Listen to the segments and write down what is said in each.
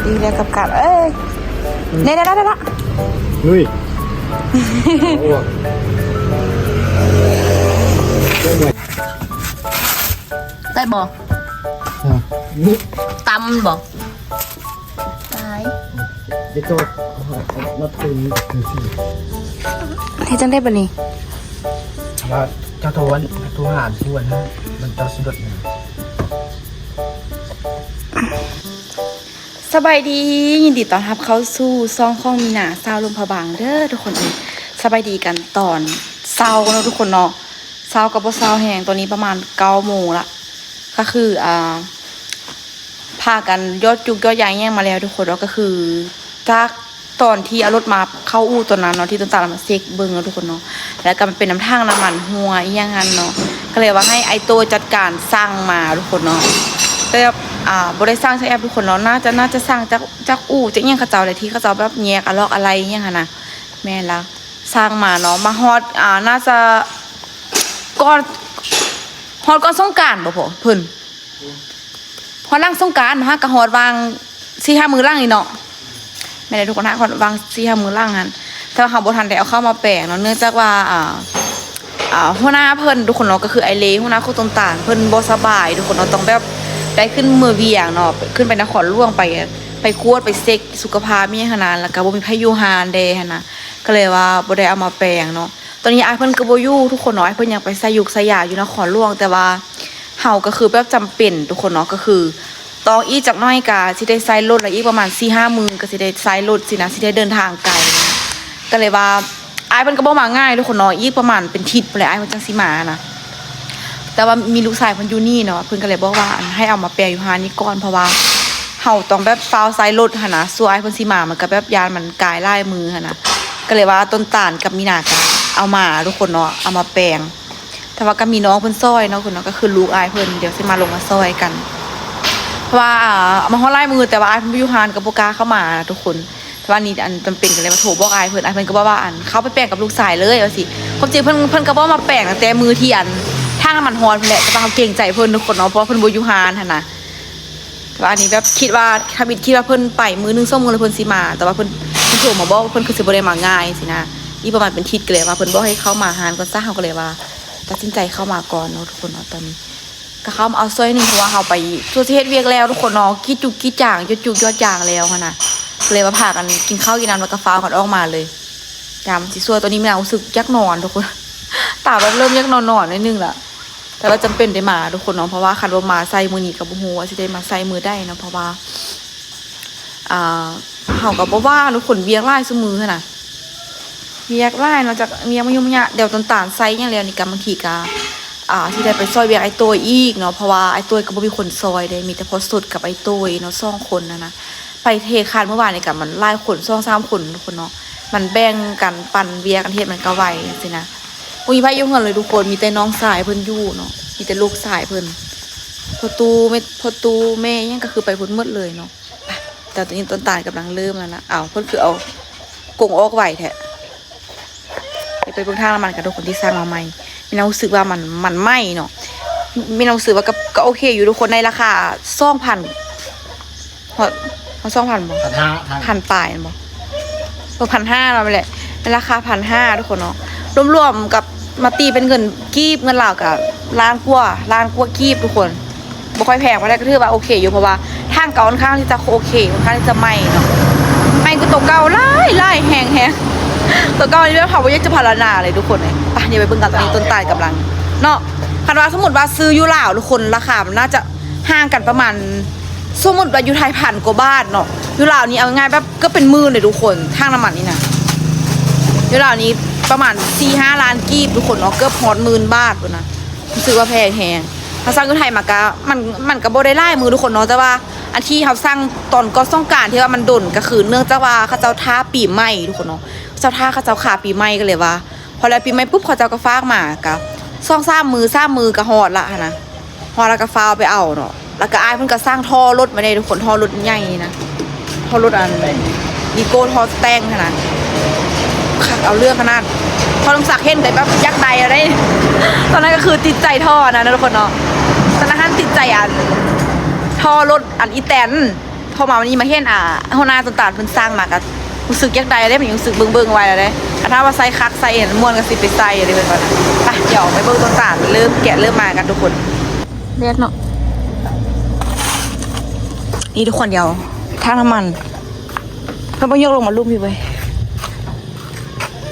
ดีเลยกับเอ้ยได้ละลุยได้บ่ตำบ่ตายเด็กโตรถตื่นให้จังได้บ่นี่ว่าเจ้าโทวันโทหารที่วันนั้นมันเจ้าสุดเนี่ยสบายดียินดีต้อนรับเข้าสู่ซ่องข้องมีหนาซาวลมพะบางเด้อทุกคนสบายดีกันตอนเช้าเนาะทุกคนเนาะเช้ากับบ่เช้าแห้งตัวนี้ประมาณ9 โมงละก็คือพากันยอดจุกยอดใหญ่แย่งมาแล้วทุกคนแล้วก็คือจากตอนที่เอารถมาเข้าอู่ตัวนั้นเนาะที่ต้นตาลมาเซ็กเบิ้งแล้วทุกคนเนาะแล้วก็มันเป็นน้ำทางน้ำมันหัวอีกอย่างนั้นเนาะก็เลยว่าให้ไอตัวจัดการสร้างมาทุกคนเนาะแต่บริษัทใช้แอปทุกคนเนาะน่าจะสร้างจากอู่จากยังเขาเจ้าอะไรที่เขาเจ้าแบบแยกอะลอกอะไรยังค่ะนะแม่ละสร้างมาเนาะมาฮอดน่าจะก่อนฮอดก่อนสงกรานต์บ่พอเพิ่นฮอดล่างสงกรานต์ฮะก็ฮอดวาง 4-5 มื้อล่างนี่เนาะไม่ได้ทุกคนฮะฮอดวาง 4-5 มื้อล่างนั้นแต่ว่าเขาบ่ทันได้เอาเข้ามาแปลงเนาะเนื่องจากว่าหัวหน้าเพิ่นทุกคนเนาะก็คือไอเล่หัวหน้าโคตรต่างเพิ่นบ่สบายทุกคนเนาะต้องแบบได้ขึ้นมือเวียงเนาะขึ้นไปนครหลวงไปกวดไปเช็คสุขภาพมีขนาดแล้วก็บ่มีพายุหานเด้หั่นนะก็เลยว่าบ่ได้เอามาแปลงเนาะตอนนี้อ้ายเพิ่นก็บ่อยู่ทุกคนเนาะอ้ายเพิ่นยังไปใส่ยุกใส่ยาอยู่นครหลวงแต่ว่าเฮาก็คือแบบจำเป็นทุกคนเนาะก็คือต้องอีกจักหน่อยก็สิได้ใส่รถแล้วอีกประมาณ 4-5 มื้อก็สิได้ใส่รถสินะสิได้เดินทางไกลก็เลยว่าอ้ายเพิ่นก็บ่มาง่ายทุกคนเนาะอีกประมาณเป็นทิศพุ่นแหละอ้ายเพิ่นจังสิมานะแต่ว่ามีลูกชายเพิ่นอยู่นี่เนาะเพิ่นก็เลยบอกว่าให้เอามาแปลอยู่หานี่ก่อนเพราะว่าเฮาต้องแบบฟาวไซรถหั่นนะส่วนอ้ายเพิ่นสิมามันก็แบบยานมันกายลายมือหั่นนะก็เลยว่าต้นตาลกับมีนาก็เอามาทุกคนเนาะเอามาแปลงแต่ว่าก็มีน้องเพิ่นซอยเนาะคนเนาะก็คือลูกอ้ายเพิ่นเดี๋ยวสิมาลงมาซอยกันเพราะว่าเอามาฮ้อลายมือแต่ว่าอ้ายเพิ่นอยู่หานก็บ่กล้าเข้ามาทุกคนแต่ว่านี่อันจำเป็นก็เลยมาโทรบอกอ้ายเพิ่นก็บอกว่าเขาไปแปลงกับลูกชายเลยว่าสิความจริงเพิ่นก็บ่มาแปลงตั้งแต่มือที่ทางน้ำมันฮอนแหละแต่ว่าเขาเก่งใจเพิ่นทุกคนเนาะเพราะเพิ่นบ่อยู่หานหั่นน่ะแต่ว่าอันนี้แบบคิดว่าเพิ่นไปมือนึง2 มื้อแล้วเพิ่นสิมาแต่ว่าเพิ่นโทรมาบอกเพิ่นคือสิบ่ได้มาง่ายสินะอีประมาณเป็นทิศก็เลยว่าเพิ่นบ่ให้เข้ามาหานก่อนซะเฮาก็เลยว่าตัดสินใจเข้ามาก่อนเนาะทุกคนเนาะตอนนี้ก็เข้ามาเอาซอยนึงเพราะว่าเฮาไปตัวสิเฮ็ดเวียกแล้วทุกคนเนาะกี่จุกกี่จ่างจุกยอดจ่างแล้วหั่นน่ะเลยว่าพากันกินข้าวกินน้ำแล้วก็ฟ้าวกันออกมาเลยยามสิซัวตัวนี้แม่รู้สึกยักนอนทุกคนตาแบบเริ่มยักนอนนิดนึงละแต่ว่าจำเป็นได้มาทุกคนเนาะเพราะว่าคันว่ามาใส่มือนี้กับบ่ฮู้ว่าสิได้มาใส่มือได้เนาะเพราะว่าเฮาก็บ่ว่าทุกคนเวียกหลายซุมื้อหั่นน่ะเวียกหลายเนาะจากเวียกมายุ่งยากเดี๋ยวต้นตาลใส่อย่างแล้วนี่ก็บางทีก็สิได้ไปซอยเวียกไอ้ตัวอีกเนาะเพราะว่าไอ้ตัวก็บ่มีคนซอยได้มีแต่พอสุดกับไอ้ตัวเนาะ2 คนนะไปเทคานเมื่อวานนี่ก็มันหลายคน2-3 คนทุกคนเนาะมันแบ่งกันปั่นเวียกกันเฮ็ดมันก็ไวจังซี่นะมีไผอยู่เฮือนเลยทุกคนมีแต่น้องสายเพิ่นอยู่เนาะมีแต่ลูกสายเพิ่นพอตูแม่ยังก็คือไปพุ่นหมดเลยเนาะแต่ตอนนี้ต้นตาลกำลังเริ่มแล้วนะเพิ่นคือเอากงออกไว้แท้ไปเบิ่งทางน้ำมันกับทุกคนที่สร้างมาใหม่มีความรู้สึกว่ามันไหม้เนาะมีความรู้สึกว่าก็โอเคอยู่ทุกคนในราคา 2,000 เขา2,000บ่1,000ปลายบ่1,500เราไปแหละในราคา 1,500 ทุกคนเนาะรวมๆกับมาตีเป็นเงินกีบเงินลาวกับล้านกว่ากีบทุกคนบ่ค่อยแพงว่าได้ก็ถือว่าโอเคอยู่เพราะว่าทางเก่าค่อนข้างที่จะโอเคค่อนข้างที่จะใหม่เนาะใหม่กว่าตัวเก่าหลายแฮงตัวเก่านี่แบบเฮาบ่อยากจะพารณาเลยทุกคนเลยไปเดี๋ยวไปเบิ่งกันตอนนี้ต้นตาลกำลังเนาะคันว่าสมมุติว่าซื้ออยู่ลาวทุกคนราคามันน่าจะห่างกันประมาณสมมุติว่าอยู่ไทย1,000 กว่าบาทเนาะอยู่ลาวนี้เอาง่ายแบบก็เป็นหมื่นเลยทุกคนทางน้ำมันนี่นะอยู่ลาวนี้ประมาณ 4-5 ล้านกีบทุกคนเนาะเกือบฮอด10,000 บาทพุ่นนะรู้สึกว่าแพงแฮงถ้าสั่งอยู่ไทยมาก็มันก็บ่ได้หลายมือทุกคนเนาะแต่ว่าอันที่เฮาสั่งตอนก่อนสงกรานต์ที่ว่ามันดนก็คือเนื่องจากว่าเขาเจ้าท่าปีใหม่ทุกคนเนาะเขาเจ้าขาปีใหม่ก็เลยว่าพอแล้วปีใหม่ปุ๊บเขาเจ้าก็ฝากมาก็2-3 มือก็ฮอดละนะฮอดแล้วก็ฟ้าวไปเอาเนาะแล้วก็อ้ายเพิ่นก็สร้างท่อรถมาได้ทุกคนท่อรถใหญ่นะท่อรถอันดีโก้ท่อแตงขนาดคักเอาเรื่องขนาดพอลงสักเห็นแต่แบบยักษ์ใดอะไรตอนนั้นก็คือติดใจท่อนะทุกคนเนาะตอนนั้นติดใจท่อรถอีแตน พอมาวันนี้มาเห็นหัวหน้าต้นตาลเพิ่นสร้างมาก็รู้สึกยักใดได้มันรู้สึกเบิ่งไว้แล้วเด้ถ้าว่าใส่คักใส่เอ็นม่วนก็สิไปใส่อะไรเพิ่นว่าไปเดี๋ยวไปเบิ่งต้นตาลเริ่มแกะเริ่มมากันทุกคนเรียกเนาะนี่ทุกคนเดี๋ยวทางน้ำมันเพิ่นบ่ยกลงมาลุ่มพี่เว้ย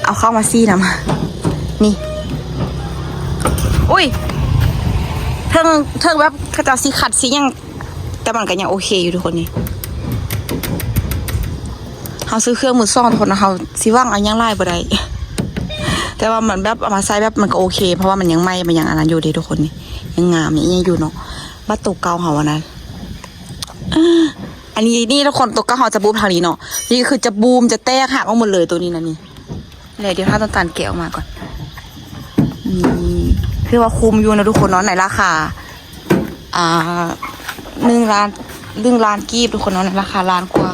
เอาเข้ามาซี่นำนี่อุ้ยเทิงแบบเขาจะสีขัดสียังแต่มันก็ยังโอเคอยู่ทุกคนนี่เขาซื้อเครื่องมือซ่อนทุกคนนะเขาสีว่างอันยังไล่บ่ได้แต่ว่ามันแบบเอามาใส่แบบมันก็โอเคเพราะว่ามันยังไม่มันยังอันนั้นอยู่ดีทุกคนนี่ยังงามนี่ยังอยู่เนาะบัตรตกเก่าเขาวันนั้นอันนี้นี่ทุกคนตกเก่าเขาจะบูมทางนี้เนาะนี่คือจะบูมจะแตกหักออกหมดเลยตัวนี้นะนี่เลยเดี๋ยวถ้าต้นตาลแกะออกมาก่อนคือว่าคุมอยู่นะทุกคนเนาะในราคา1 ล้านกีบทุกคนเนาะในราคาล้านกว่า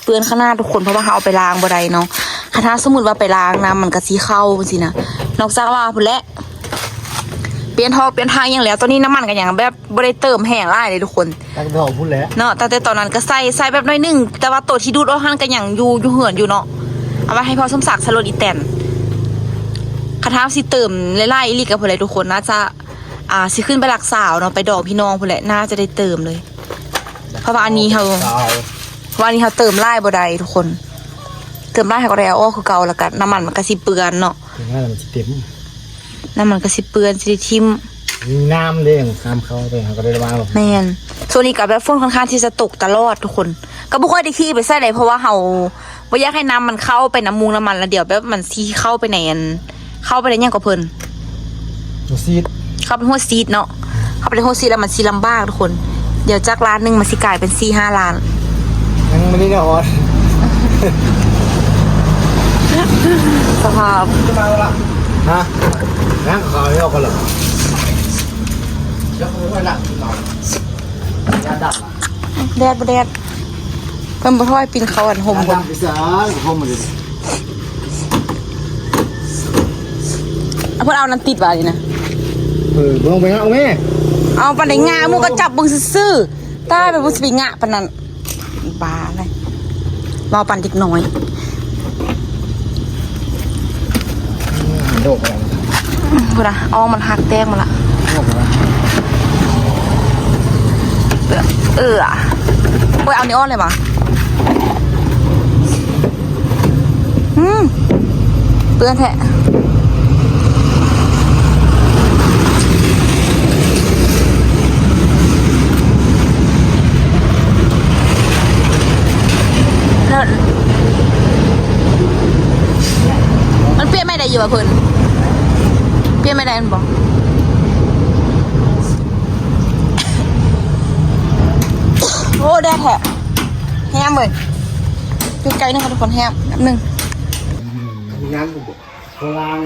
เปื้อนข้างหน้าทุกคนเพราะว่าเขาเอาไปล้างบ่ได้เนาะถ้าสมมติว่าไปล้างน้ำมันก็สีเข้าสินะนอกจากว่าพุ่นและเปลี่ยนท่อเปลี่ยนทางอย่างแล้วตอนนี้น้ำมันกันอย่างแบบบ่ได้เติมแห้งไล่เลยทุกคนตั้งท่อพูดแล้วเนาะแต่ตอนนั้นก็ใส่แบบน้อยนึงแต่ว่าตัวที่ดูดออกหันกันอย่างอยู่เหือนอยู่เนาะเอาไว้ให้พอสมศักดิ์สโลดอีแตนคาถาสิเติมไล่ๆอีลีกับพุ่นเลยทุกคนน่าจะสิขึ้นไปรักสาวเนาะไปดอกพี่น้องพุ่นแหละน่าจะได้เติมเลยเพราะว่าอันนี้เขาเติมไล่บ่ได้ทุกคนเติมไล่เขาก็ได้อ้อคือเก่าแล้วกันน้ำมันมันก็สิเปื้อนเนาะมันจะเต็มน้ำมันก็สิเปื้อนสิทิ่มน้ำเด้งน้ำเข้าไปเขาก็ได้ระวังแม่นส่วนนี้กับแบบฝนค่อนข้างที่จะตกตลอดทุกคนก็บ่ค่อยได้ขี้ไปใส่เลยเพราะว่าเขาบ่อยากให้น้ำมันเข้าไปน้ำมูกน้ำมันแล้วเดี๋ยวแบบมันสิเข้าไปในเข้าไปในย่างกับเพิ่นหัวซีดเข้าไปหัวซีดเนาะเข้าไปในหัวซีดแล้วมันสิลำบากทุกคนเดี๋ยวจากล้านนึงมันสิกลายเป็น4-5 ล้านยังไม่ได้ออดสภาพจะมาแล้วล่ะฮะนั่งขายออกกันเหรอจะคุยละยาดับแดดบ่แดดเพิ่นบ่ค่อยปีนเขาอันห่มบ่ไปซะห่มมาดิเพิ่นเอาน้ำติดว่าดินะลงไปเอาแม่เอาปานได้งาหมู่ก็จับเบิ่งซื่อๆตายไปบ่สิไปงะปานนั้นบ้าเลยรอปั่นเด็กน้อยโดดอะไรพูดนะมันหักแตกมาละโอ้ยเอาเนื้ออ่อนเลยมั้งเปื้อนแท้มันเปรี้ยไม่ได้อยู่อ่ะเพิ่นเปรี้ยไม่ได้มันบอกโอ้ได้แท้แฮมเลยดูไกลนึงค่ะทุกคนแฮมแบบนึงน้ำบุบโคราณ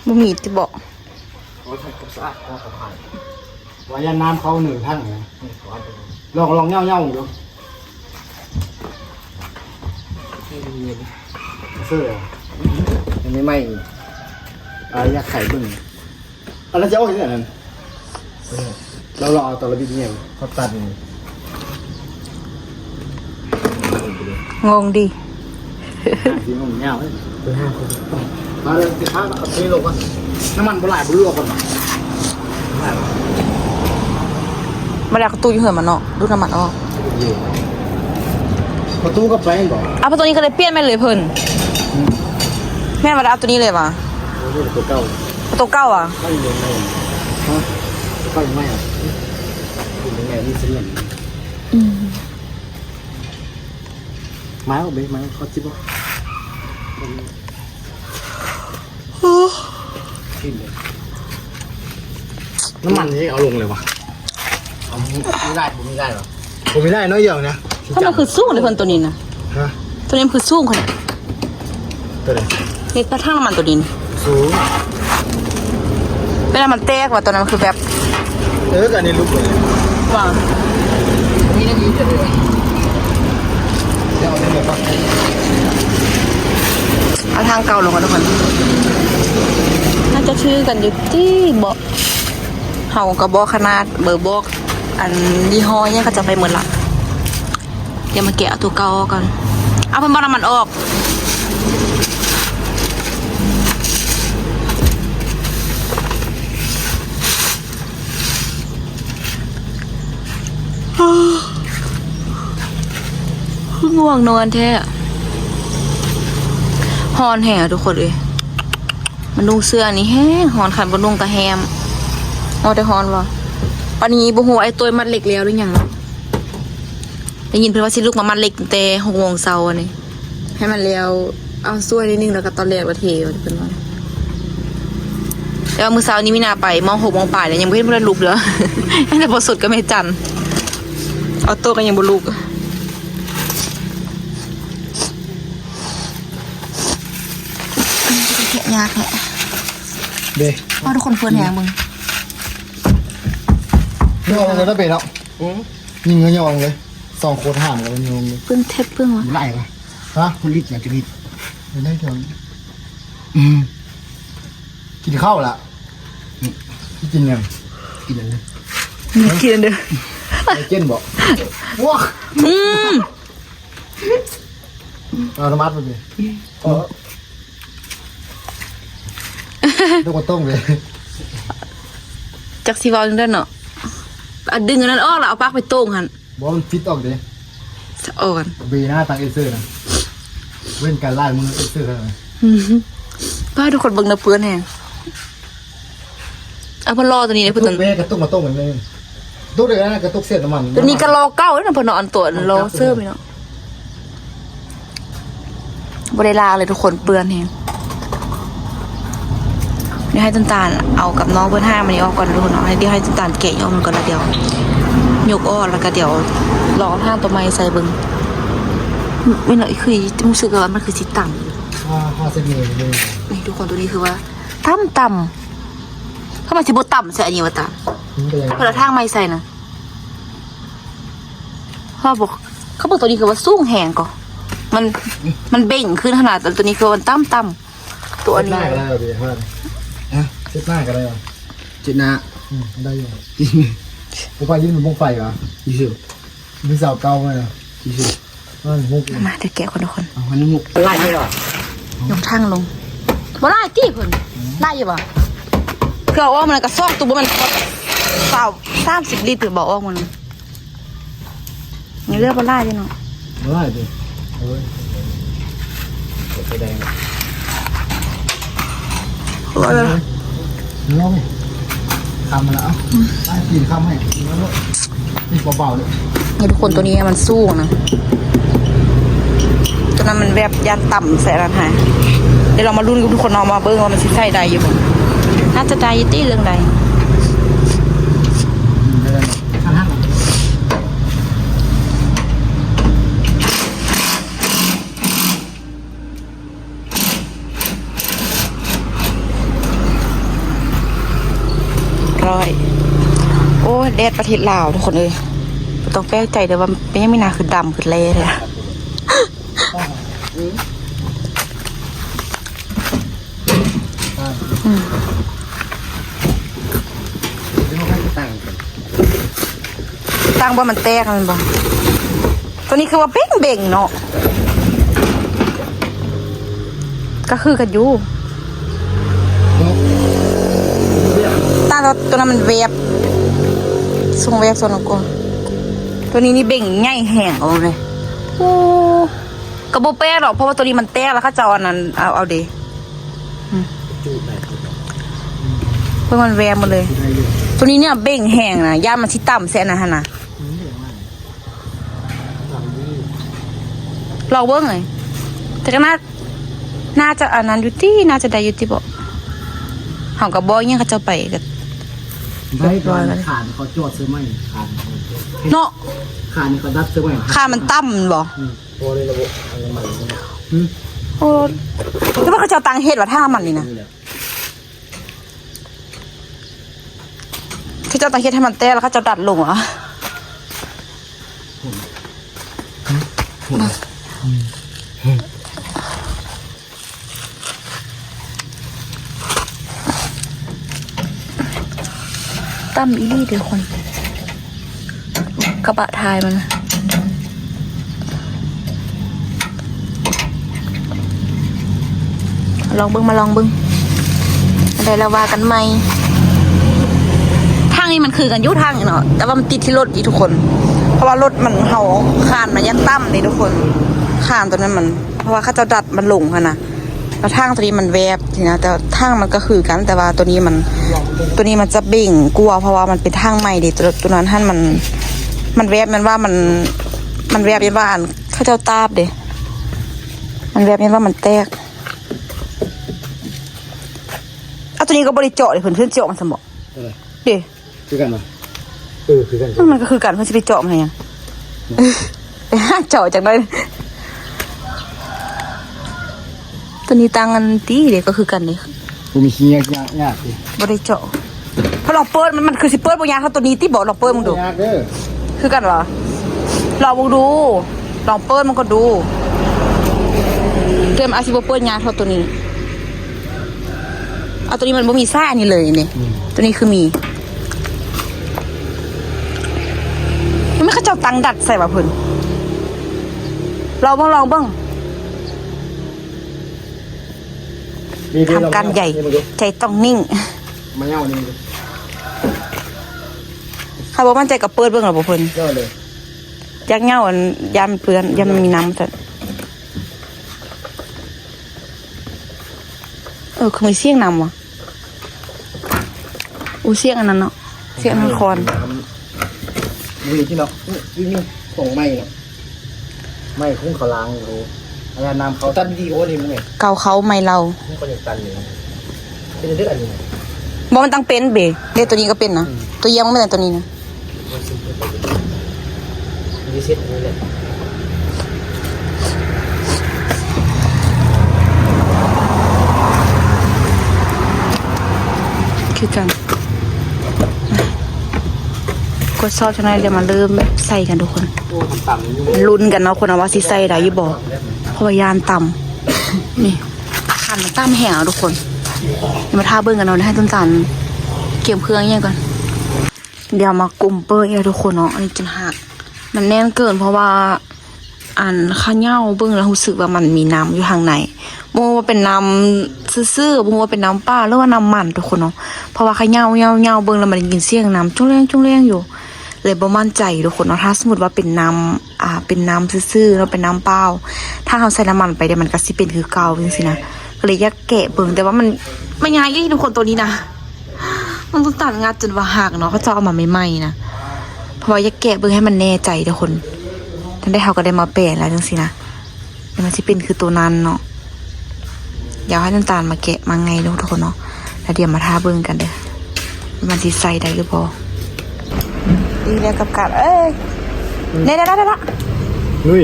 บุหมี่ที่บอกเขาทำกับสะอาดเขาผ่านว่ายันน้ำเขาหนึ่งท่านไงลองเง่าดูเสื้อยังไม่อยากไข่บึ้งอะไรจะโอ้ยเนี่ยนั่นเรารอตอนเราบินเนี่ยเขาตัดงงดิสีงงเงาเลยตัว5 คนมาเลยสิค้าเอาไปลงวะน้ำมันบ่หลายบ่ลวกก่อนมาแล้วประตูอยู่เหินมันเนาะดูน้ำมันออกประตูก็ไปก่อนเอาประตูนี้ก็เลยเปลี่ยนไปเลยเพิ่นแม่มาเอาตัวนี้เลยว่ะตัวเก่าประตูเก่าอ่ะก็ยังไงฮะก็ยังไม่อ่ะยังไงนี่เสียงไม้ออกไปไม้เขาจิ๊บว่าน้ำมันนี่เอาลงเลยวะเอาไม่ได้ผมไม่ได้หรอผมไม่ได้น้อยอย่างนะถ้ามันคือสู้เลยคนตัวนี้นะตัวนี้มันคือสู้คนตัวไหนนี่กระทั่งน้ำมันตัวนี้สูงเวลามันแตกว่าตัวนั้นคือแบบกันนี่ลุกเลยว่านี่น่าดีจังเลยเอาทางเก่าลงกันทุกคนน่าจะชื่อกันอยู่ที่เบาะ เฮาก็บอกขนาดเบอร์บอกอันยี่ห้อเนี่ยก็จะไปหมดละเดี๋ยวมาแกะเอาตัวเก่าออกก่อนเอาเพิ่นบ่น้ำมันออกง่วงนอนแท้ฮอนแห่ทุกคนเลยมันนุ่งเสื้อนี่แห้งฮอนขันบนนุ่งกระแฮมเอาแต่ฮอนวะปานนี้บ่ฮู้ไอ้ตัวมัดเหล็กแล้วหรือยังได้ยินเพิ่นว่าสิลูกมามัดเหล็กตั้งแต่6 โมงเช้าอันนี้ให้มันแล้วเอาช่วยนิดนึงแล้วก็ตอนแรกว่าเทว่าเพิ่นว่าแต่ว่ามื้อเช้านี้มีนาไปม6 โมงปลายแล้วยังบ่เห็นเพิ่นลุกเด้อ แต่บ่สุดก็ไม่จันเอาตัวก็ยังบ่ลุกแค่ยากแหละ เด้ ว่าทุกคนเฟิร์นแหงมึง เงาเลยแล้วเบ็ดแล้วยิงเงยองเลย2 โคตรห่างเลยยองเลย เพิ่งเทปเพิ่งวะ ไหลปะฮะคุณลิดอยากจะลิดไม่ได้เดี๋ยวกินข้าวละกินยังกินยัง กินเด้อ ไอเจนบอกว้าเอาน้ำมัดไปเลยต้องมาต้มเลย จักซีวอลนึงเด้อเนาะอ่ะดึงอันนั้นออกแล้วเอาปากไปโต้งหัน บอกมันฟิตออกเลย จะออกกัน บีหน้าตังเอเซอร์นะเว้นการไล่มือเอเซอร์เลย ป้าทุกคนเบิ่งนะเพื่อนแหงเอาเพิ่นรอตัวนี้เลย ก เพิ่ ระ น ตุกเบ้กระตุกมาต้มเหมือนกันตุกเด็กนะกระตุกเสียน้ำมัน ตัวนี้ก็รอเก้าแล้วนะเพิ่นนอนตัวรอเสื้อไปเนาะบ่ได้ลาเลยทุกคนเปื้อนแหงเดี๋ยวให้ต้นตาลเอากับน้องเพิ่นห้ามันนี้ออกก่อนนะทุกคนเนาะให้เดี๋ยวให้ต้นตาลแกะออกมันก่อนแล้วเดี๋ยวยกออกแล้วก็เดี๋ยวรอห้างตัวไม้ใส่เบิ่งไม่หน่อยคือรู้สึกว่ามันคือสิต่ำ 5 เซนเลย นี่ทุกคนตัวนี้คือว่าต่ำถ้ามันสิบต่ำใส่อันนี้ว่าต่ำเวลาทางไม่ใส่นะเขาบอกตัวนี้คือว่าสูงแหงก่อมันเบ่งขึ้นขนาดแต่ตัวนี้คือมันต่ำตัวนี้ หน้าก็ได้เลยเพื่อนอ่ะเช็ดหน้าก็ได้เช็ดหน้าได้อยู่ผมไปยื่นมันบ้งไฟเหรอยี่สิบมีสาวเก่าไหมอ่ะยี่สิบมุก มาเดี๋ยวแกะคนทุกคน อันนี้มุกไล่ไม่หรอย กทางลงบ่ได้ตี้เพิ่นได้อยู่บ่คือเอาออกมันก็ซอกตัวมันเปล่า30 ลิตรบอกออกมันนี่เลือกบ่ได้เนาะ ไล่ดิเฮ้ยไฟแดงน้องคำมาแล้วไอ้กินคำให้แล้วนี่เบาๆเลย นี่ทุกคนตัวนี้มันสู้นะตัวนั้นมันแบบยันต่ำใส่ระหายเดี๋ยวเรามาลุ้นกับทุกคนเอามาเบิ้งว่ามันสิใส่ใดอยู่บ่น่าจะใจตี้เรื่องใดร้อยโอ้แดดประเทศลาวทุกคนเลยต้องแปลกใจเดี๋ยวว่าเป็นยังไม่นาคือดำคือเละเลยตั้งว่ามันแตกมันบ่ตัวนี้คือว่าเบ่งเนาะก็คือกันอยู่ตั้งตัวนั้นมันเวฟส่งเวฟส่วนของกูตัวนี้นี่เบ่งง่ายแห้งเอาเลยโอ้กระโบแป้หรอกเพราะว่าตัวนี้มันแตกแล้วข้าเจ้าอันนั้นเอาเดเพื่อมันแวมหมดเลยตัวนี้เนี่ยเบ่งแห้งนะย่ามันที่ต่ำแสนนะฮะนะลองเบิ้งเลยแต่ก็น่าจะอันนั้นอยู่ที่น่าจะได้อยู่ที่บอกหอมกับบอยเนี่ยเขาจะไปกัน ได้ก่อนขาดเขาจวดซื้อไหมขาด เนาะ ขาดนี่เขาดัดซื้อไหม ค่ามันต่ำบ่ โอ้ในระบบอะไรใหม่ โอ้แล้วว่าเขาจะเอาตังค์เฮ็ดว่าท่ามันนี่นะเขาจะเอาตังค์เฮ็ดให้มันแต้แล้วเขาจะดัดลงเหรอ ตั้มอีลี่เดี๋ยวคนกระบะทายมันนะลองเบิ้งมาลองเบิ้งอะไรละว่ากันไหมทางนี้มันคือกันยุทางเนาะแต่ว่ามันติดที่รถอีทุกคน เพราะว่ารถมันเห่าคานมายันตั้มเลยทุกคนคานตัวนั้นมันเพราะว่าเขาจะดัดมันหลงค่ะนะแล้วทางตัวนี้มันแวบทีนะแต่ทางมันก็คือกันแต่ว่าตัวนี้มันจะเบ่งกลัวเพราะว่ามันเป็นทางใหม่ดิตัวนั้นท่านมันแวบมันว่ามันแวบยันว่าอันเขาเจ้าตาบเด้มันแวบยันว่ามันแตกเอาตัวนี้ก็บริเจาะเลยเพื่อนเจาะมันสมองเด้ คือกันมั้ยคือกันมันก็คือกันเพื่อนจะไปเจาะมันยังไปห้าเจาะจากนั้นตัวนี้ตังกันตีเด็กก็คือกันนี่กูมีขี้ยากสิบริเจาะเพราะลองเปิดมันคือสิเปิดบางอย่างเขาตัวนี้ที่บอกลองเปิดมึงดูคือกันเหรอลองมึงดูลองเปิดมันก็ดูเตรียมอาชีพเปิดงานเท่าตัวนี้เอาตัวนี้มันไม่มีไส้อันนี้เลยนี่ตัวนี้คือมีมันไม่เข้าเจ้าตังดัดใส่แบบเพิ่นลองบ้างทำการใหญ่ใจต้องนิ่งมาเงานี่ใครบอกมั่นใจกับเปิดเบื้องหรอเพิ่นเยอะเลยยักเงาอันยำเปื้อนยำมีน้ำแต่คือมีเสียงนำวะเสียงอันนั้นเนาะเสียงอันคอนมีที่เนาะนี่ส่งไม้เนาะไม้คุ้งเขาล้างเลยอาญานำเขาตันดีโอ้นี่มึงไงเกาเขาไม่เรามึงก็ยังตันเลยเป็นเรื่องอะไรเนี่ยบอกมันตั้งเป็นเบ๋เดี๋ยวตัวนี้ก็เป็นนะตัวยังไม่แต่ตัวนี้นะดีเซ็ตนี่แหละคือกันกดซอสชนะเดี๋ยวมาเริ่มใส่กันทุกคนลุ้นกันเนาะคนเอาว่าสิใส่ได้ยี่บอกเพราะว่ายานต่ำนี่ขันมันตั้มแห้งทุกคนมาท่าเบิ้งกันเนาะให้ต้นจันเกี่ยมเครื่องยังก่อนเดี๋ยวมากลุ่มเปิ้ลทุกคนเนาะอันนี้จนหักมันแน่นเกินเพราะว่าอันข้าวเหนียวเบิ้งแล้วรู้สึกว่ามันมีน้ำอยู่ทางในโมว่าเป็นน้ำซื่อๆโมว่าเป็นน้ำป้าหรือว่าน้ำมันทุกคนเนาะเพราะว่าข้าวเหนียวเบิ้งแล้วมันกินเสียงน้ำจุ้งแรงอยู่เลยบ่มั่นใจทุกคนเนาะถ้าสมมติว่าเป็นน้ำเป็นน้ำซื่อๆแล้วเป็นน้ำเปล่าถ้าเราใส่น้ำมันไปเดี๋ยวมันก็สิเป็นคือเก่าจริงๆนะก็เลยอยากแกะเบิ้งแต่ว่ามันไม่ง่ายที่ทุกคนตัวนี้นะมันต้องตัดงัดจนว่าหักเนาะเขาจะเอามาใหม่ๆนะเพราะว่าอยากแกะเบิ้งให้มันแน่ใจทุกคนท่านได้เขาก็ได้มาเปลี่ยนแล้วจังสินะเดี๋ยวมันสิเป็นคือตัวนั้นเนาะอยากให้น้ำตาลมาแกะมาไงทุกคนเนาะแล้วเดี๋ยวมาท่าเบิ้งกันเด้อมันสิใส่ได้หรือเปล่าดีแล้วกับกัดได้เฮ้ย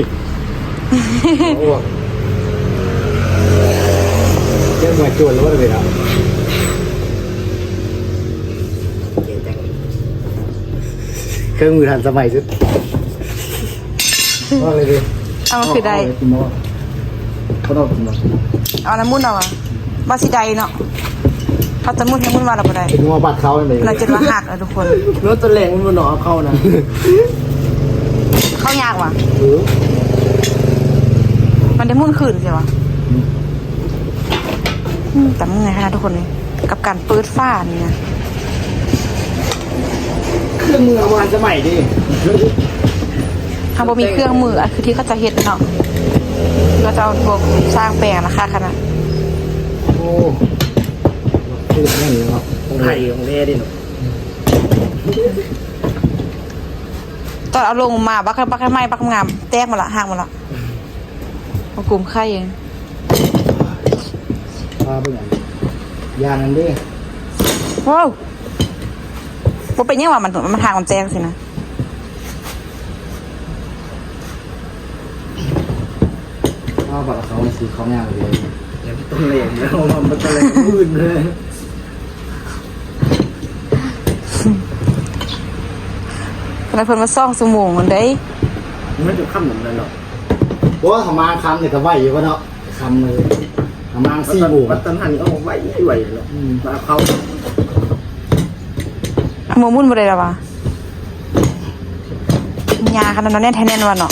เจ้าหมวยจวนแล้วว่าอะไรนะเครื่องมือทันสมัยสุดว่าอะไรดิเอามาคือใดเอาน้ำมุนเอามาสิใดเนาะเขาจะมุนให้มุนมาเราไปได้เป็นงัวบัดเขาเลยเราจะมาหักทุกคนรถตัวแรงมันหนอเข้านะเข้ายากว่ะมันได้มุนคืนใช่ปะแต่มึงไงคะทุกคนนี่กับการเปิดฝ้านี่นะเครื่องมือวานสมัยดิทำบ่มีเครื่องมือคือที่เขาจะเห็ดเนาะก็จะเอาพวกสร้างแปลงนะคะขนาดโอ้คือแค่นี้เนาะไข่ของเล่ดิเนาะตอนเอาลงมาบักไม้บักงามแตกมาละห่างมาละมากลุ่มไข่เองเป็นไงยานั่นดิว้าวว่าเป็นยังว่ามันทางมันแจ้งสินะแบบเขาซื้อเขาง่ายเลยอย่าไปต้องเล่นแล้วมันต้องเล่นอื่นเลยแล้วเพิ่นมาซ่องสมองมันได้ไม่จะค้ำเหมือนนั้นหรอกเพราะว่าทำมาคำเนี่ยก็ไหวอยู่วะเนาะคำเลยทำมาซี่บูปัตตันหันก็ไหวเนาะมาเขาม มือมุ่นบ่ได้ละวะยาขนาดนั้นแน่แท้แน่นวันเนาะ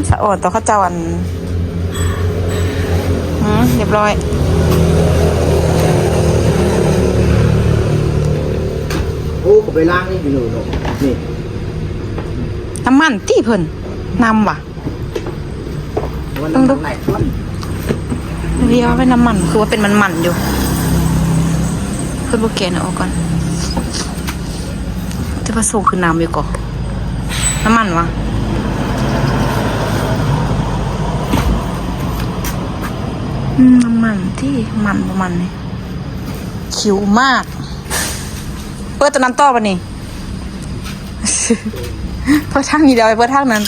สะอดต่อข้าเจ้าอันเรียบร้อยโอ้ผมไปล้างนี่อยู่เนาะนี่ น้ำมันตี้เพิ่นนำว่ะ ต้องดูไหนท่อน เรียกว่าเป็นน้ำมันคือว่าเป็นมันๆอยู่เพิ่นโบเกนเอาออกก่อนจะผสมคือน้ำอยู่ก่อนน้ำมันวะน้ำมันที่มันประมาณนี้คิวมากเปิดตัวนั้นต่อปะนี่ เปิดทางนี้เดี๋ยวไปเปิดทางนั้น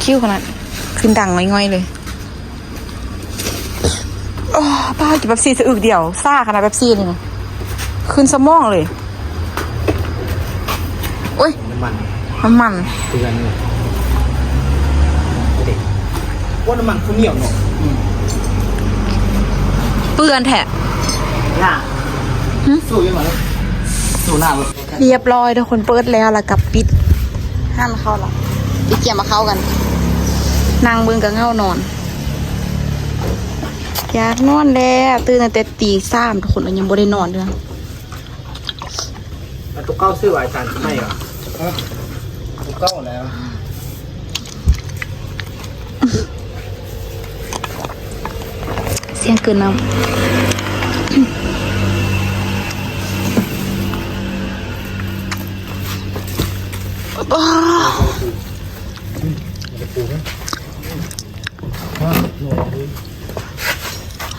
คิ้วขนาดขึ้นดังง่อยๆเลยโอ้ป้ากินแบบซี่สะอึกเดียวซ่าขนาดแบบซี่นี่นะขึ้นสมองเลยโอ้ย น้ำมัน น้ำมัน คือกันนี่เด็กว่าน้ำมันเขาเหนียวเนาะ เปื้อนแทะ น่าสู้ยังไงสู้หน้าเลย เรียบร้อยทุกคนเปิดแล้วแล้วกับปิดห้ามเข้าละไปเกี่ยมมาเข้ากันนางเบิ่งกับเงานอนอยากนอนแล้วตื่นตั้งแต่ตีสามทุกคนยังบ่ได้นอนเลย ตัวเก้าซื้อไว้จานไม่เหรอตัวเก้าแล้ว เสียงเกินน้ำ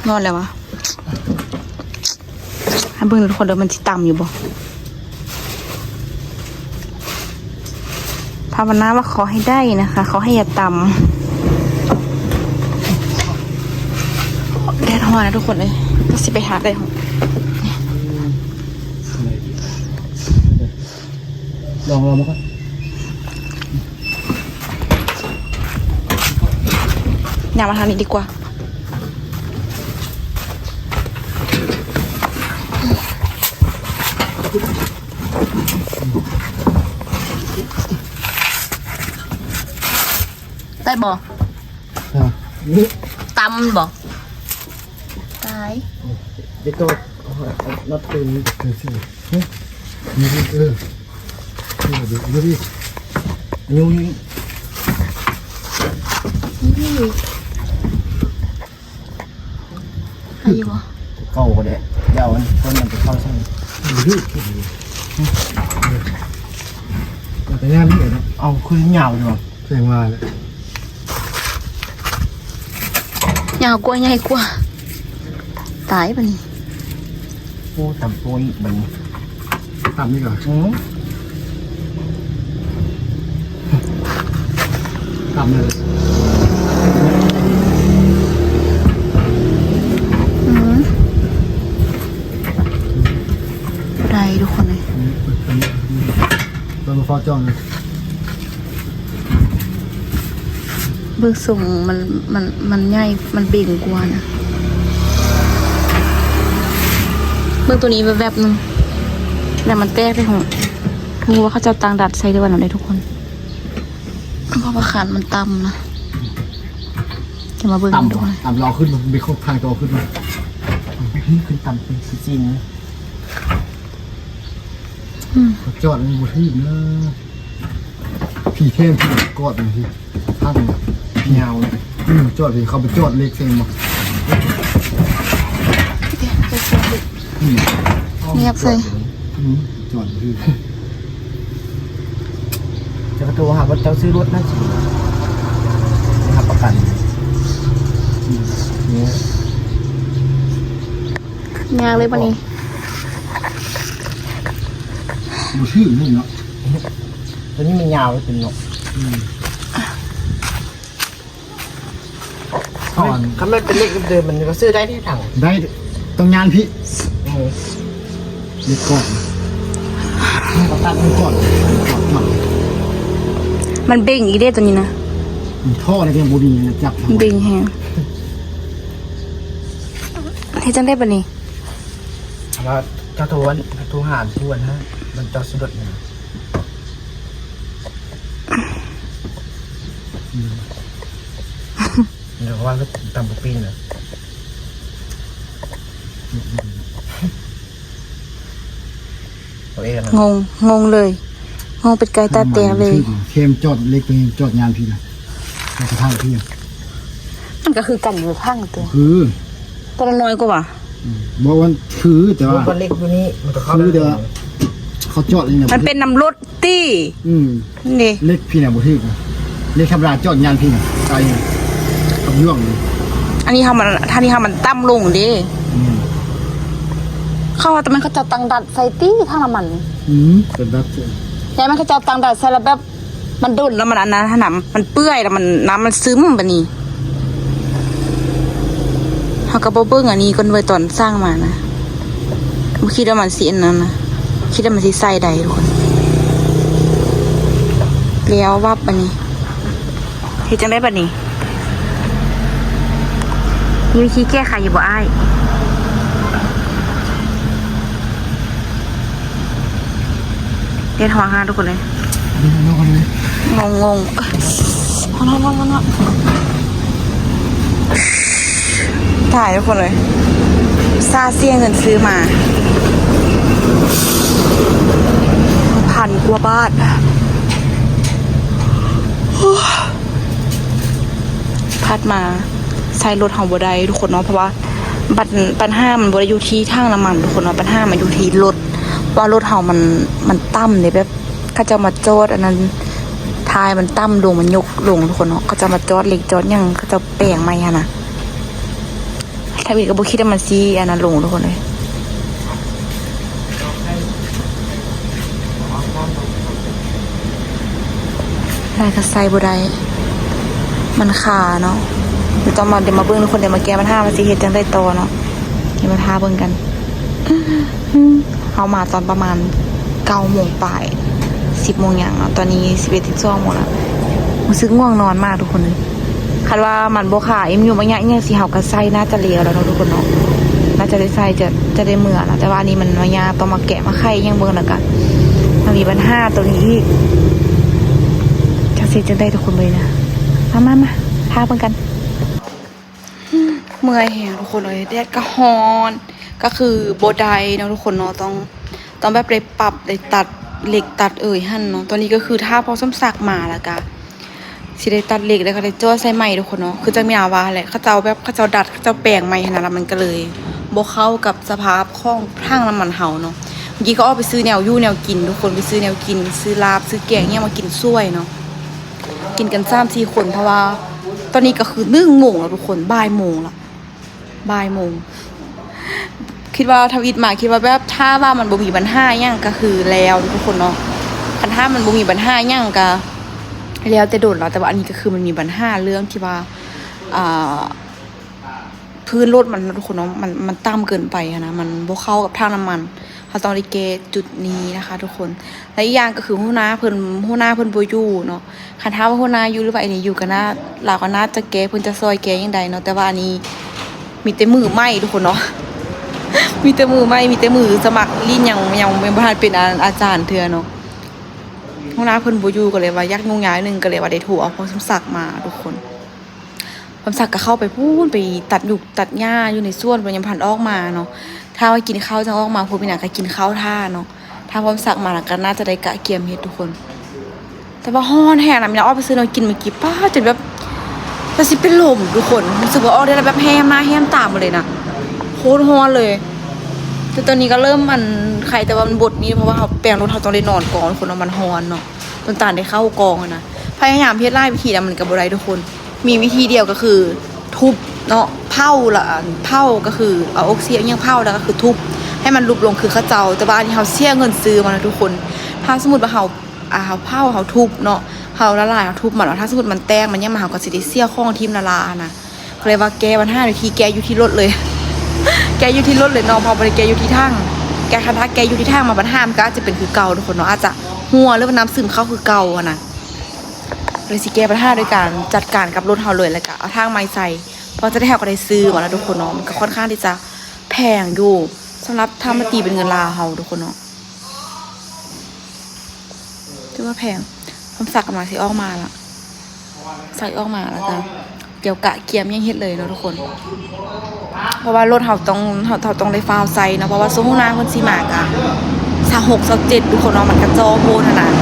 นอนแล้ววะให้เบิ่งทุกคนเดี๋ยวมันสิต่ำอยู่บ่ภาวนาว่าขอให้ได้นะคะขอให้อย่าต่ำแดดร้อนนะทุกคนเลยก็สิไปหาได้หรอ ลองมาก่อน อย่ามาทางนี้ดีกว่าได้บ่ นี่ ตำบ่ตาย เด็กตัวนัดตื่นนี่นี่เดี๋ยวดินิ้วนี่ อายุบ่ เก่าก็ได้เดี๋ยวคนมันจะเข้าใช่ไหมแต่แน่นี่เนาะเอาขึ้นยาวดีกว่าแสดงว่าเลย ยาวกว่าใหญ่กว่าตายปะนี่ โอ้ต่ำโปนแบบนี้ต่ำนี่ก่อนต่ำเลย ได้ทุกคนเลย ตัวมาฟอจอนเลย เบิกส่งมันใหญ่มันเบ่งกว่านะเบิกตัวนี้แบบๆนึงแล้วมันแตกไปของรู้ว่าเขาจะตังดัดใส่ได้วันไหนทุกคนเพราะว่าขันมันต่ำนะจะมาเบิกดูเลย ต่ำรอขึ้นมันเป็นทางตัวขึ้นมาขึ้นต่ำเป็นซีนจอดในบุตรที่นะผีเท่ผีกอดเลยที่ข้างเงาเลยจอดเลยเขาไปจอดเล็กเซงมา เงียบเลย จอดคือจะกระตัวหาว่าเจ้าซื้อรถนะนะครับประกันเนี่ย งานเลยปะนี่ ดูชื่อนี่เนาะตัวนี้มันยาวเลยเป็นเนาะถ้ามันเป็นเลขเดิมมันก็ซื้อได้ที่ถังได้ต้องงานพี่เล็กก่อนก็ตัดมันก่อนมัน มันเบ่งอีเด้ตัวนี้นะ ท่อในเกมบูดีจับ มันเบ่งแฮงให้จังได้ปะนี่ แล้วจ ถ้าโทรวันโทรหาทวนฮะมันจอดสุดเนี่ยเดี๋ยวว่าก็ตำบุปีนเลยตัวเอง งงเลยงงเป็นไก่ตาแตกเลยเข้มจอดเล็กไปจอดงานพี่นะจะทางพี่ มันก็คือกันอยู่ข้างตัว คือ ตัวน้อยกว่า บอกว่าคือแต่ว่าเล็กตัวนี้มันก็คือแต่ว่าเขาจอดเลยนะมันเป็นน้ำรถตี้นี่ เล็กพี่นะบุตรเล็กธรรมดาจอดงานพี่นะไกลกับย่วงเลย อันนี้ทำมันตั้มลงดิเขาแต่มันเขาจะตังดัดใส่ตี้ทางน้ำมันเป็นแบบใช่ไหมเขาจะตังดัดใส่แล้วแบบมันดุนแล้วมันอันนั้นหนำมันเปื่อยแล้วมันน้ำมันซึมแบบนี้เขาก็บ่เบิ้งอันนี้คนไว้ตอนสร้างมานะไม่คิดว่ามันสีอันนั้นนะคิดว่ามันสีใส่ใดทุกคนแล้ววับอันนี้เห็นจังได้แบบนี้มีวิธีแก้ไขอยู่บ่อ้ายเรียนหัวงานทุกคนเลยงงถ่ายทุกคนเลยซาเซียเงินซื้อมา1,000 กว่าบาทพัดมาใช้รถของบัวใดทุกคนเนาะเพราะว่าปัญหามันบัวอยู่ที่ทางน้ำมันทุกคนเนาะปัญหามันอยู่ที่รถว่ารถเฮามันต่ำเนี่ยแบบเขาจะมาจอดอันนั้นทายมันต่ำลงมันยกลงทุกคนเนาะเขาจะมาจอดเล็กจอดยังเขาจะแปลงใหม่ฮะนะถ้าอีกก็บ่คิดว่ามันซีอันนั้นลงทุกคนเลยได้ก็ใส่บัวใดมันขาเนาะเดี๋ยวมาเบิ้งทุกคนเดี๋ยวมาแก้ปัญหามาสิเฮ็ดจังได้โตเนาะเดี๋ยวมาทาเบิ้งกันเอามาตอนประมาณ9 โมงปลาย10 โมงอย่างเนาะตอนนี้11:12 โมงแล้วรู้สึกง่วงนอนมากทุกคนเลยคาดว่ามันบ่ขาเอ็มอยู่บางอย่างเนี่ยสิเฮาก็ใส่น่าจะเลวแล้วเนาะทุกคนเนาะน่าจะได้ใส่จะได้เมื่อแล้วแต่ว่าอันนี้มันมายาต้องมาแกะมาไข่ยังเบิ่งแล้วกันมันมีปัญหาตัวนี้อีกจะเสร็จจังได้ทุกคนเลยนะมาทาเบิ่งกันเมื่อยแหงทุกคนเลยแดดก็ฮ้อนก็คือโบไดเนาะทุกคนเนาะต้องแบบเลยปรับเลยตัดเหล็กตัดหั่นเนาะตอนนี้ก็คือถ้าพอส้มสักมาแล้วก็สิได้ตัดเหล็กแล้วก็ได้จ้อใส่ใหม่ทุกคนเนาะคือจะมีอาวาแหละเขาเจ้าดัดเขาเจ้าแปลงใหม่ขนาดนั้นมันก็เลยบ่เข้ากับสภาพของทางน้ำมันเฮาเนาะเมื่อกี้ก็ออกไปซื้อแนวยู่แนวกินทุกคนไปซื้อแนวกินซื้อลาบซื้อแกงเนี่ยมากินซ้วยเนาะกินกัน3-4 คนเพราะว่าตอนนี้ก็คือ1 โมงแล้วทุกคนบ่ายโมงละบ่ายโมงคิดว่าทวิตมาคิดว่าแบบถ้าว่ามันบ่มีปัญหาหยังก็คือแล้วทุกคนเนาะคันถ้ามันบ่มีปัญหาหยังก็แล้วแต่โดนแล้วแต่ว่าอันนี้ก็คือมันมีปัญหาเรื่องที่ว่าพื้นรถมันทุกคนเนาะมันต่ำเกินไปนะมันบ่เข้ากับทางน้ำมันเขาต้องได้แก้จุดนี้นะคะทุกคนและอีกอย่างก็คือหัวหน้าเพิ่นบ่อยู่เนาะคันถ้าว่าหัวหน้าอยู่หรือว่าอันนี้อยู่ก็น่าเราก็น่าจะแก้เพิ่นจะซอยแก้จังไดเนาะแต่ว่าอันนี้มีแต่มือใหม่ทุกคนเนาะ มีแต่มือใหม่มีแต่มือสมัครลิ้นยังบ่ทันเป็นอาจารย์เทื่อเนาะหัวหน้าเพิ่นบ่อยู่ก็เลยว่ายักงงย้ายนึงก็เลยว่าได้โทรเอาพอสมศักดิ์มาทุกคนพอสมศักดิ์ก็เข้าไปพูดไปตัดหญ้าอยู่ในสวนบ่ยังพันออกมาเนาะถ้าว่ากินข้าวจังออกมาพูดไปน่ะก็กินข้าวท่าเนาะถ้าพอสมศักดิ์มาก็น่าจะได้กะเกียมเฮ็ดทุกคนแต่ว่าฮ้อนแฮงน่ะมีน้าออกไปซื้อแนวกินเมื่อกี้ป้าจนแบบมันสิเป็นลมทุกคนรู้สึกว่าออกได้แล้วแบบแฮมหน้าแฮมตามมาเลยนะโคตรฮ้อนเลยแต่ตอนนี้ก็เริ่มมันไข่แต่ว่ามันบดนี้เพราะว่าเขาแปลงรถเขาต้องได้นอนกองคนมันฮ้อนเนาะต้นตาลได้เข้ากองนะพยายามเฮ็ดไล่วิธีแล้วมันก็บ่ได้ทุกคนมีวิธีเดียวก็คือทุบเนาะเผาก็คือเอาออกซิเจนยังเผาแล้วก็คือทุบให้มันลุบลงคือเขาเจ้าแต่ว่าอันนี้เขาเสียเงินซื้อมานะทุกคนถ้าสมมุติว่าเขาเผาเขาทุบเนาะเขาละลายเขาทุบมันแล้วถ้าสมมุติมันแตกมันยังมาเขาก็สิได้เสียข้องทีมละลานะก็เลยว่าแกมัน5 นาทีแกอยู่ที่รถเลย แกอยู่ที่รถเลยเนาะพอไปแกอยู่ที่ทางแกคันถ้าแกอยู่ที่ทางมาบันห้ามก็อาจจะเป็นคือเก่าทุกคนเนาะอาจจะหัวหรือว่าน้ำซึมเข้าคือเก่าอะนะเลยสิแกปัญหาโดยการจัดการกับรถเฮาเลยแล้วก็เอาทางไม้ใส่เพราะจะได้เฮาก็ได้ซื้อมาแล้วทุกคนเนาะมันก็ค่อนข้างที่จะแพงอยู่ สำหรับถ้ามาตีเป็นเงินลาวเฮาทุกคนเนาะถือว่าแพงผมสักกำลังสิออกมาละใส่ออกมาแล้วกันเดี๋ยวกะเกียมยังเฮ็ดเลยเนาะทุกคน เพราะว่ารถเฮาต้องได้ฟาวไซเนาะเพราะว่าซุ้มห้องน้ำเพิ่นสิมากะ26 27ทุกคนเนาะมันก็จอโพนขนาด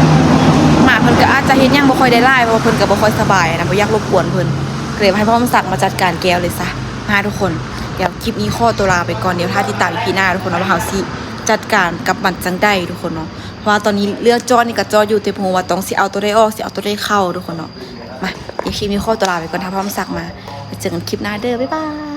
หมาเพิ่นก็อาจจะเฮ็ดหยังบ่ค่อยได้หลายเพราะว่าเพิ่นก็บ่ค่อยสบายนะบ่อยากรบกวนเพิ่นก็เลยให้พ่อมาสักมาจัดการแก้วเลยซะมาทุกคนเดี๋ยวคลิปนี้ขอตัวลาไปก่อนเดี๋ยวถ้าติดตาม EP หน้าทุกคนเนาะว่าเฮาสิจัดการกับมันจังได๋ทุกคนเนาะเพราะว่าตอนนี้เลือกจอนี่ก็จออยู่แต่ผมว่าต้องสิเอาตัวได้ออกสิเอาตัวได้เข้าทุกคนเนาะมาเดี๋ยวคลิปนี้ขอตัวลาไปก่อนถ้าพ่อมาสักมาไปเจอกันคลิปหน้าเด้อบ๊ายบาย